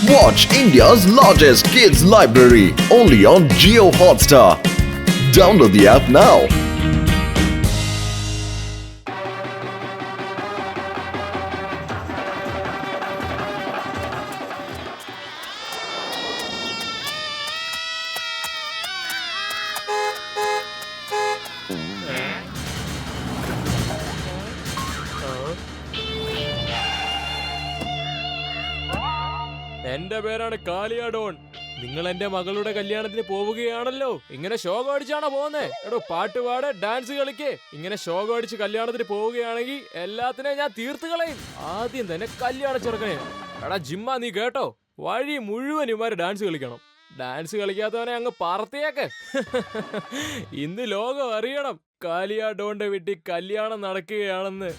Watch India's largest kids library only on Jio Hotstar. Download the app now. എന്റെ പേരാണ് കാലിയാഡോൺ. നിങ്ങൾ എന്റെ മകളുടെ കല്യാണത്തിന് പോവുകയാണല്ലോ. ഇങ്ങനെ ഷോക അടിച്ചാണോ പോകുന്നേ? എടോ പാട്ട് പാട്, ഡാൻസ് കളിക്കേ. ഇങ്ങനെ ഷോക അടിച്ച് കല്യാണത്തിന് പോവുകയാണെങ്കിൽ എല്ലാത്തിനെയും ഞാൻ തീർത്ത് കളയും. ആദ്യം തന്നെ കല്യാണ ചെറുക്കനെ. എടാ ജിമ്മ, നീ കേട്ടോ, വഴി മുഴുവൻ ഇവന്മാര് ഡാൻസ് കളിക്കണം. ഡാൻസ് കളിക്കാത്തവനെ അങ്ങ് പറത്തിയേക്ക്. ഇന്ന് ലോകം അറിയണം കാലിയാഡോന്റെ വീട്ടിൽ കല്യാണം നടക്കുകയാണെന്ന്.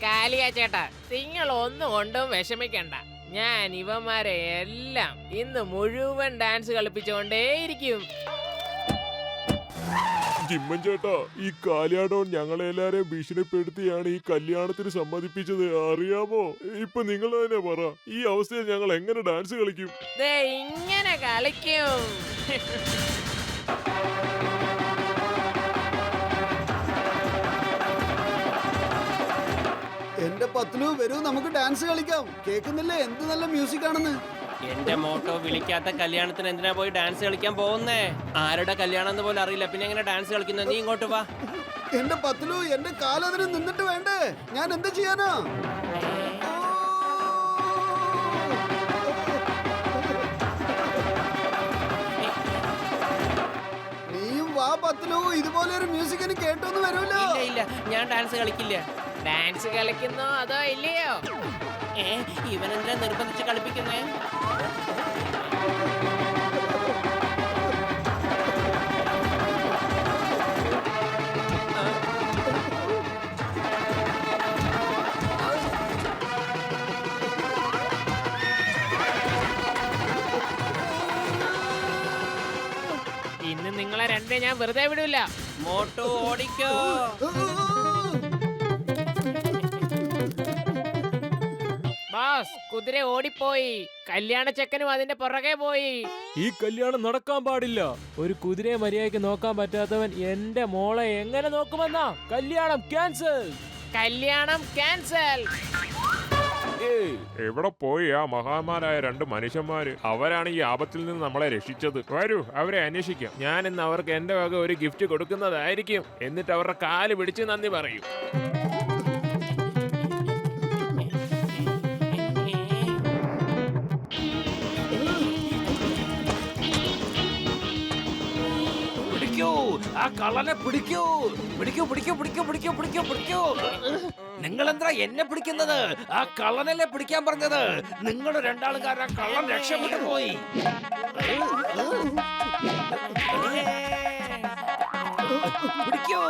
കാലിയ ചേട്ടാ, നിങ്ങൾ ഒന്നും കൊണ്ടും വിഷമിക്കണ്ട. ഞാൻ ഇവന്മാരെ എല്ലാം ഇന്ന് മുഴുവൻ ഡാൻസ് കളിപ്പിച്ചുകൊണ്ടേയിരിക്കും. ജിമ്മൻ ചേട്ടാ, ഈ കാലിയാഡോൺ ഞങ്ങളെല്ലാരെയും ഭീഷണിപ്പെടുത്തിയാണ് ഈ കല്യാണത്തിന് സമ്മതിപ്പിച്ചത്, അറിയാമോ? ഇപ്പൊ നിങ്ങൾ തന്നെ പറ, ഈ അവസ്ഥയിൽ ഞങ്ങൾ എങ്ങനെ ഡാൻസ് കളിക്കും? ദേ ഇങ്ങനെ കളിക്കും. എന്റെ പത്ലു, വരൂ നമുക്ക് ഡാൻസ് കളിക്കാം. കേൾക്കുന്നില്ലേ എന്ത് നല്ല മ്യൂസിക് ആണെന്ന്? എന്റെ മോട്ടോ വിളിക്കാത്ത കല്യാണത്തിന് എന്തിനാ പോയി ഡാൻസ് കളിക്കാൻ പോകുന്നേ? ആരുടെ കല്യാണം എന്ന് പോലും അറിയില്ല, പിന്നെ എങ്ങനെ ഡാൻസ് കളിക്കുന്നത്? നീ ഇങ്ങോട്ട് വാ. എന്റെ പത്ലു, എന്റെ കാലതിന് നിന്നിട്ട് വേണ്ടേ? ഞാൻ എന്താ ചെയ്യാനാ? നീയും വാ പത്ലു, ഇതുപോലെ ഒരു മ്യൂസിക് എനിക്ക് കേട്ടൊന്നും വരൂല്ലോ. ഇല്ല, ഞാൻ ഡാൻസ് കളിക്കില്ല. ഡാൻസ് കളിക്കുന്നോ അതോ ഇല്ലയോ? ഇവനെന്തിനാ നിർബന്ധിച്ച് കളിപ്പിക്കുന്നേ? ഇന്ന് നിങ്ങളെ രണ്ടേ ഞാൻ വെറുതെ വിടൂല. മോട്ടോ ഓടിക്കോ. ബോസ്, കുതിര ഓടിപ്പോയി. കല്യാണ ചെക്കനും അതിന്റെ പുറകെ പോയി. ഈ കല്യാണം നടക്കാൻ പാടില്ല. ഒരു കുതിരയെ മര്യാദയ്ക്ക് നോക്കാൻ പറ്റാത്തവൻ എന്റെ മോളെ എങ്ങനെ നോക്കുമെന്നാ? കല്യാണം ക്യാൻസൽ. കല്യാണം ക്യാൻസൽ. എവിടെ പോയി ആ മഹാന്മാരായ രണ്ട് മനുഷ്യന്മാര്? അവരാണ് ഈ ആപത്തിൽ നിന്ന് നമ്മളെ രക്ഷിച്ചത്. വരൂ, അവരെ അന്വേഷിക്കാം. ഞാൻ ഇന്ന് അവർക്ക് എന്റെ വക ഒരു ഗിഫ്റ്റ് കൊടുക്കുന്നതായിരിക്കും. എന്നിട്ട് അവരുടെ കാല് പിടിച്ച് നന്ദി പറയും. ആ കള്ളനെ പിടിക്കൂ. പിടിക്കൂ പിടിക്കൂ പിടിക്കൂ പിടിക്കൂ പിടിക്കൂ പിടിക്കൂ. നിങ്ങൾ എന്താ എന്നെ പിടിക്കുന്നത്? ആ കള്ളനല്ലേ പിടിക്കാൻ പറഞ്ഞത്. നിങ്ങൾ രണ്ടാളും കാരണം കള്ളൻ രക്ഷപ്പെട്ടു പോയി. പിടിക്കൂ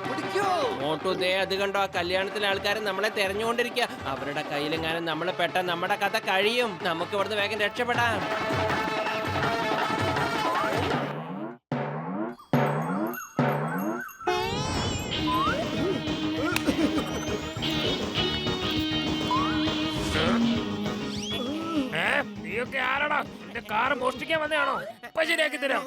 പിടിക്കൂ. മോട്ടോ, ദേ അത് കണ്ടോ, ആ കല്യാണത്തിലെ ആൾക്കാരെ നമ്മളെ തെരഞ്ഞുകൊണ്ടിരിക്കുക. അവരുടെ കയ്യിലെങ്ങാനും നമ്മളെ പെട്ട നമ്മുടെ കഥ കഴിയും. നമുക്ക് ഇവിടുന്ന് വേഗം രക്ഷപ്പെടാം. നീയൊക്കെ ആരാടാ? എന്റെ കാറ് മോഷ്ടിക്കാൻ വന്നതാണോ? ഇപ്പൊ ശരിയാക്കി തരാം.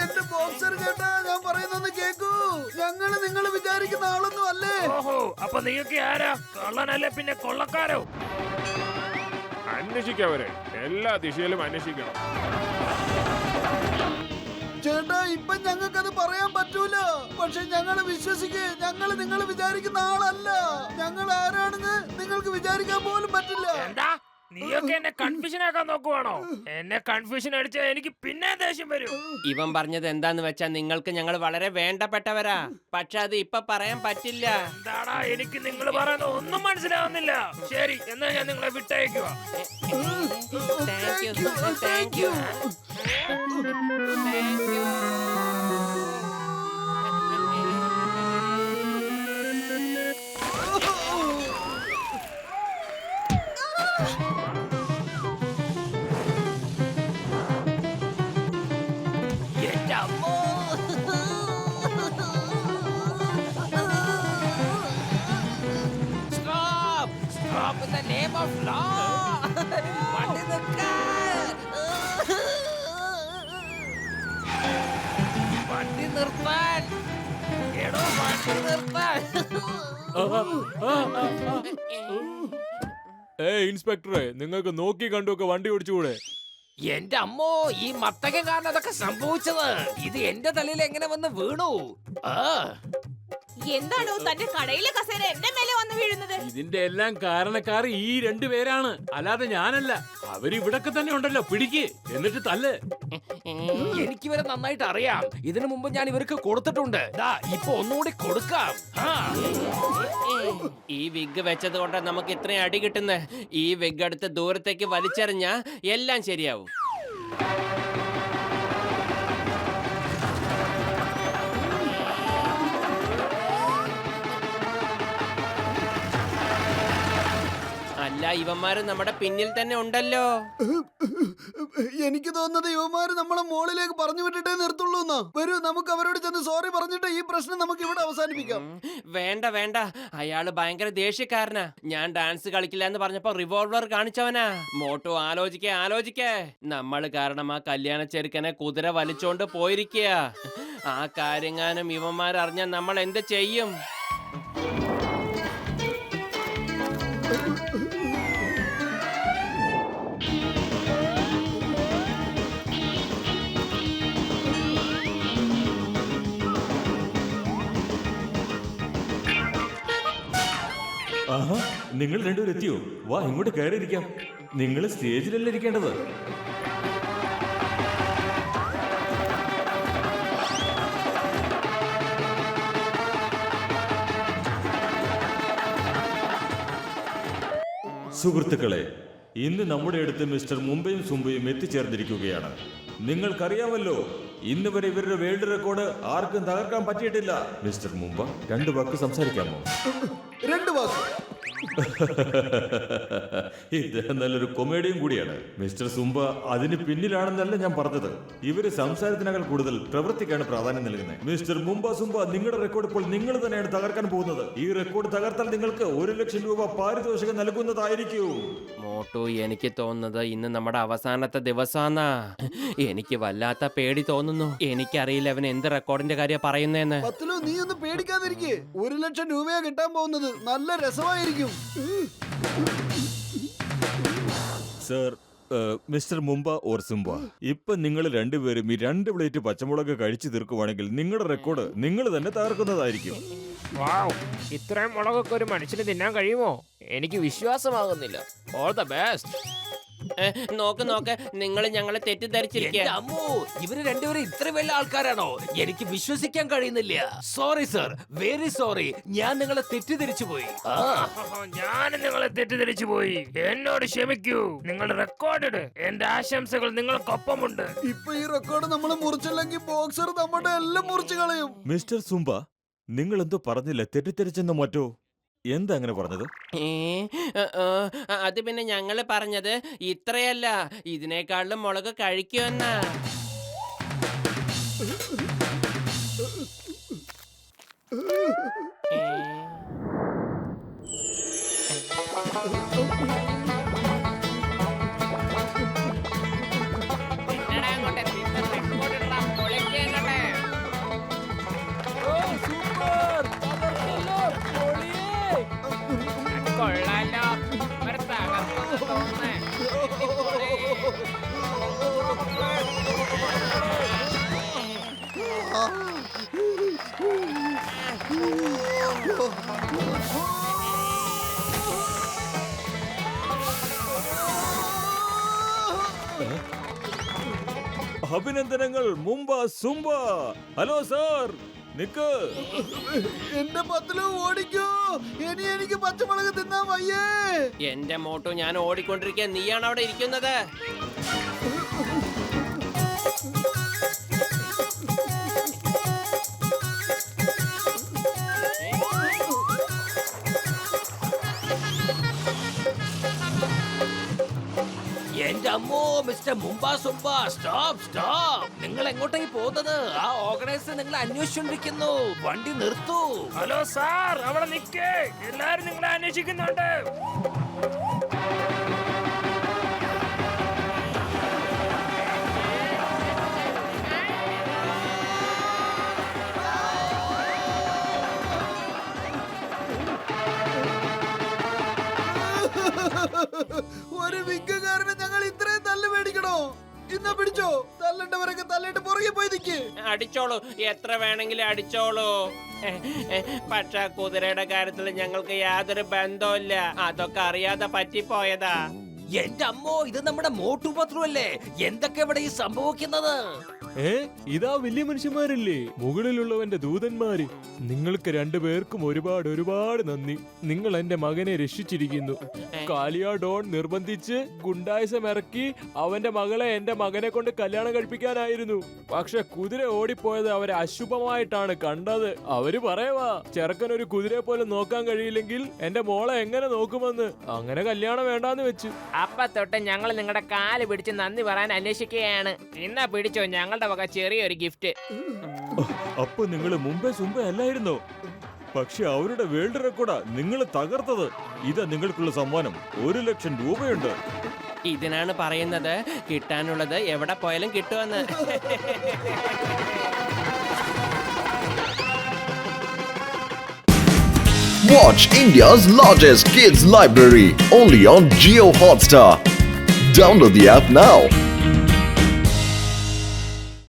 എന്റെ ബോക്സർ ചേട്ടാ, ഞാൻ പറയുന്നൊന്ന് കേക്കൂ. ഞങ്ങള് നിങ്ങൾ വിചാരിക്കുന്ന ആളൊന്നും അല്ലേ. ഓഹോ, അപ്പൊ നീയൊക്കെ ആരാ? കള്ളനല്ലേ പിന്നെ കൊള്ളക്കാരോ? അന്വേഷിക്കവരെ, എല്ലാ ദിശയിലും അന്വേഷിക്കണം. ചേട്ടാ, ഇപ്പൊ ഞങ്ങൾക്കത് പറയാൻ പറ്റൂല. പക്ഷെ ഞങ്ങള് വിശ്വസിക്ക്, ഞങ്ങള് നിങ്ങൾ വിചാരിക്കുന്ന ആളല്ല. ഞങ്ങൾ ആരാണെന്ന് നിങ്ങൾക്ക് വിചാരിക്കാൻ പോലും പറ്റില്ല. എന്താ നീയൊക്കെ എന്നെ കൺഫ്യൂഷൻ ആക്കാൻ നോക്കുവാണോ? എന്നെ കൺഫ്യൂഷൻ അടിച്ചാൽ എനിക്ക് പിന്നെ ദേഷ്യം വരും. ഇവൻ പറഞ്ഞത് എന്താന്ന് വെച്ചാ, നിങ്ങൾക്ക് ഞങ്ങൾ വളരെ വേണ്ടപ്പെട്ടവരാ. പക്ഷെ അത് ഇപ്പൊ പറയാൻ പറ്റില്ല. എന്താടാ, എനിക്ക് നിങ്ങൾ പറയുന്നത് ഒന്നും മനസ്സിലാവുന്നില്ല. ശരി, എന്നാ ഞാൻ നിങ്ങളെ വിട്ടയക്കുക. Thank you, thank you, thank you. Stop in the name of law. വണ്ടി നിർത്താൻ. വണ്ടി നിർത്താൻ. എടോ വണ്ടി നിർത്താൻ. ഇൻസ്പെക്ടറെ, നിങ്ങൾക്ക് നോക്കി കണ്ടുമൊക്കെ വണ്ടി ഓടിച്ചുകൂടെ? എന്റെ അമ്മോ, ഈ മത്തക കാരണം അതൊക്കെ സംഭവിച്ചത്. ഇത് എന്റെ തലയിൽ എങ്ങനെ വന്ന് വീണു? എന്താണോ തന്റെ കടയിലെ കസേര എന്റെ മേലെ വന്ന് വീഴുന്നത്? ഇതിന്റെ എല്ലാം കാരണക്കാർ ഈ രണ്ടുപേരാണ്, അല്ലാതെ ഞാനല്ല. അവരിവിടൊക്കെ തന്നെ ഉണ്ടല്ലോ, പിടിക്ക് എന്നിട്ട് തല്ല്. എനിക്ക് ഇവരെ നന്നായിട്ട് അറിയാം. ഇതിനു മുമ്പ് ഞാൻ ഇവർക്ക് കൊടുത്തിട്ടുണ്ട്. ദാ ഇപ്പൊ ഒന്നുകൂടി കൊടുക്കാം. ഈ വിഗ് വെച്ചത് കൊണ്ട് നമുക്ക് ഇത്രയും അടി കിട്ടുന്നത്. ഈ വിഗ് എടുത്ത് ദൂരത്തേക്ക് വലിച്ചെറിഞ്ഞാ എല്ലാം ശരിയാവും. അല്ല, ഇവന്മാര് നമ്മുടെ പിന്നിൽ തന്നെ ഉണ്ടല്ലോ. എനിക്ക് തോന്നുന്നത് ഇവന്മാര് നമ്മളെ മോളിലേക്ക് പറഞ്ഞു വിട്ടിട്ടേ നിർത്തുള്ളൂ എന്നാ. വരൂ, നമുക്ക് അവരോട് ചെന്ന് സോറി പറഞ്ഞിട്ട് ഈ പ്രശ്നം നമുക്ക് ഇവിടെ അവസാനിപ്പിക്കാം. വേണ്ട വേണ്ട, അയാള് ഭയങ്കര ദേഷ്യക്കാരനാ. ഞാൻ ഡാൻസ് കളിക്കില്ല എന്ന് പറഞ്ഞപ്പോ റിവോൾവർ കാണിച്ചവനാ. മോട്ടു ആലോചിക്കേ. നമ്മള് കാരണം ആ കല്യാണ ചെറുക്കനെ കുതിര വലിച്ചോണ്ട് പോയിരിക്കുക. ആ കാര്യങ്ങാനും ഇവന്മാരറിഞ്ഞാൽ നമ്മൾ എന്ത് ചെയ്യും? ആഹാ, നിങ്ങൾ രണ്ടുപേരും എത്തിയോ? വാ, ഇങ്ങോട്ട് കയറിയിരിക്കാം. നിങ്ങൾ സ്റ്റേജിലല്ലേ ഇരിക്കേണ്ടത്. സുഹൃത്തുക്കളെ, ഇന്ന് നമ്മുടെ അടുത്ത് മിസ്റ്റർ മുംബൈയും സുംബയും എത്തിച്ചേർന്നിരിക്കുകയാണ്. നിങ്ങൾക്കറിയാമല്ലോ, ഇന്ന് വരെ ഇവരുടെ വേൾഡ് റെക്കോർഡ് ആർക്കും തകർക്കാൻ പറ്റിയിട്ടില്ല. മിസ്റ്റർ മുംബ, 2 വാക്ക് സംസാരിക്കാമോ? 2 വാക്ക്. ഇദ്ദേഹം നല്ലൊരു കൊമേഡിയും കൂടിയാണ്. മിസ്റ്റർ സുംബ അതിന് പിന്നിലാണെന്നല്ല ഞാൻ പറഞ്ഞത്. ഇവര് സംസാരത്തിനേക്കാൾ കൂടുതൽ പ്രവൃത്തിക്കാണ് പ്രാധാന്യം നൽകുന്നത്. മിസ്റ്റർ മുംബ സുംബ, നിങ്ങളുടെ റെക്കോർഡ് ഇപ്പോൾ നിങ്ങൾ തന്നെയാണ് തകർക്കാൻ പോകുന്നത്. ഈ റെക്കോർഡ് തകർത്താൽ നിങ്ങൾക്ക് 1 ലക്ഷം രൂപ പാരിതോഷികം നൽകുന്നതായിരിക്കും. മോട്ടു, എനിക്ക് തോന്നുന്നത് ഇന്ന് നമ്മുടെ അവസാനത്തെ ദിവസാന്നാ. എനിക്ക് വല്ലാത്ത പേടി തോന്നുന്നു. എനിക്കറിയില്ല അവൻ എന്ത് റെക്കോർഡിന്റെ കാര്യം പറയുന്നേന്ന്. പത്തിലോ, നീ ഒന്ന് പേടിക്കാതിരിക്കേ. 1 ലക്ഷം രൂപയാ കിട്ടാൻ പോകുന്നത്. നല്ല രസമായിരിക്കും. സർ, മിസ്റ്റർ മുംബ ഓർ സുംബ, ഇപ്പൊ നിങ്ങൾ രണ്ടുപേരും ഈ 2 പ്ലേറ്റ് പച്ചമുളക് കഴിച്ചു തീർക്കുവാണെങ്കിൽ നിങ്ങളുടെ റെക്കോർഡ് നിങ്ങൾ തന്നെ തകർക്കുന്നതായിരിക്കും. ഇത്രയും മുളകൊക്കെ ഒരു മനുഷ്യന് തിന്നാൻ കഴിയുമോ? എനിക്ക് വിശ്വാസമാകുന്നില്ല. All the best. നോക്ക്, നിങ്ങൾ ഞങ്ങളെ തെറ്റിദ്ധരിച്ചിരിക്കുക. എന്റെ അമ്മോ, ഇവര് രണ്ടുപേരും ഇത്ര വലിയ ആൾക്കാരാണോ? എനിക്ക് വിശ്വസിക്കാൻ കഴിയുന്നില്ല. Sorry sir, very sorry. ഞാൻ നിങ്ങളെ തെറ്റിദ്ധരിച്ചു പോയി. ഞാനും നിങ്ങളെ തെറ്റിദ്ധരിച്ചു പോയി. എന്നോട് ക്ഷമിക്കൂ. നിങ്ങൾ റെക്കോർഡ്. എന്റെ ആശംസകൾ നിങ്ങൾക്കൊപ്പമുണ്ട്. ഇപ്പൊ ഈ റെക്കോർഡ് നമ്മൾ മുറിച്ചില്ലെങ്കിൽ ബോക്സർ നമ്മുടെ എല്ലാം മുറിച്ചു കളയും. മിസ്റ്റർ സുംബ, നിങ്ങൾ എന്തോ പറഞ്ഞില്ല, തെറ്റിദ്ധരിച്ചെന്നോ മറ്റോ? എന്താ അങ്ങനെ പറഞ്ഞത്? അത് പിന്നെ ഞങ്ങള് പറഞ്ഞത് ഇത്രയല്ല, ഇതിനേക്കാളും മുളക് കഴിക്കുമെന്നാ. കൊള്ളാലോ, ഒരു തകർന്നു തോന്നേ. അഭിനന്ദനങ്ങൾ മുംബ സുംബ. ഹലോ സാർ, നിക്ക്. എന്റെ പത്തിലോ ഓടിക്കോ. ഇനി എനിക്ക് പച്ചമുളക് തിന്നാൻ വയ്യേ. എന്റെ മോട്ടു, ഞാൻ ഓടിക്കൊണ്ടിരിക്കുക, നീയാണ് അവിടെ ഇരിക്കുന്നത്. എന്റെ അമ്മോ മിസ്റ്റർ മുംബ സ്റ്റോപ്പ് നിങ്ങൾ എങ്ങോട്ടേക്ക് പോകുന്നത്? ആ ഓർഗനൈസർ നിങ്ങളെ അന്വേഷിച്ചുകൊണ്ടിരിക്കുന്നു. വണ്ടി നിർത്തൂ. ഹലോ സാർ, അവിടെ നിൽക്കേ, എല്ലാരും നിങ്ങളെ അന്വേഷിക്കുന്നുണ്ട്. ഒരു വിഗ്ഗുകാരനെ ഞങ്ങൾ ഇത്രയും തല്ല് മേടിക്കണോ? ഇന്നാ പിടിച്ചോ, തല്ലണ്ടവരൊക്കെ തല്ലിട്ട് പുറകെ പോയി നിൽക്കേ. അടിച്ചോളൂ, എത്ര വേണമെങ്കിലും അടിച്ചോളൂ. പക്ഷെ കുതിരയുടെ കാര്യത്തിൽ ഞങ്ങൾക്ക് യാതൊരു ബന്ധവുമില്ല. അതൊക്കെ അറിയാതെ പറ്റിപ്പോയതാ. എന്റെ അമ്മോ, ഇത് നമ്മുടെ മോട്ടു പത്രു അല്ലേ? എന്തൊക്കെ ഇവിടെ ഈ സംഭവിക്കുന്നത്? ഇതാ വലിയ മനുഷ്യന്മാരല്ലേ, മുകളിലുള്ളവന്റെ ദൂതന്മാര്. നിങ്ങൾക്ക് രണ്ടുപേർക്കും ഒരുപാട് നന്ദി. നിങ്ങൾ എന്റെ മകനെ രക്ഷിച്ചിരിക്കുന്നു. കാലിയ ഡോൺ നിർബന്ധിച്ച് ഗുണ്ടായിസം ഇറക്കി അവന്റെ മകളെ എന്റെ മകനെ കൊണ്ട് കല്യാണം കഴിപ്പിക്കാനായിരുന്നു. പക്ഷെ കുതിര ഓടിപ്പോയത് അവരെ അശുഭമായിട്ടാണ് കണ്ടത്. അവര് പറയവാ, ചെറുക്കൻ ഒരു കുതിരയെ പോലെ നോക്കാൻ കഴിയില്ലെങ്കിൽ എന്റെ മോളെ എങ്ങനെ നോക്കുമെന്ന്. അങ്ങനെ കല്യാണം വേണ്ടാന്ന് വെച്ചു. അപ്പ തൊട്ട് ഞങ്ങൾ നിങ്ങളുടെ കാല് പിടിച്ച് നന്ദി പറയാൻ അന്വേഷിക്കുകയാണ്. ഇന്നാ പിടിച്ചോ ഞങ്ങളുടെ വക ചെറിയൊരു ഗിഫ്റ്റ്. അപ്പൊ നിങ്ങൾ മുമ്പേ അല്ലായിരുന്നോ? പക്ഷെ അവരുടെ വേൾഡ് റെക്കോർഡാ നിങ്ങൾ തകർത്തത്. ഇതാ നിങ്ങൾക്കുള്ള സമ്മാനം, 1,00,000 രൂപയുണ്ട്. ഇതിനാണ് പറയുന്നത് കിട്ടാനുള്ളത് എവിടെ പോയാലും കിട്ടുമെന്ന്. Watch India's largest kids library only on Jio Hotstar. Download the app now.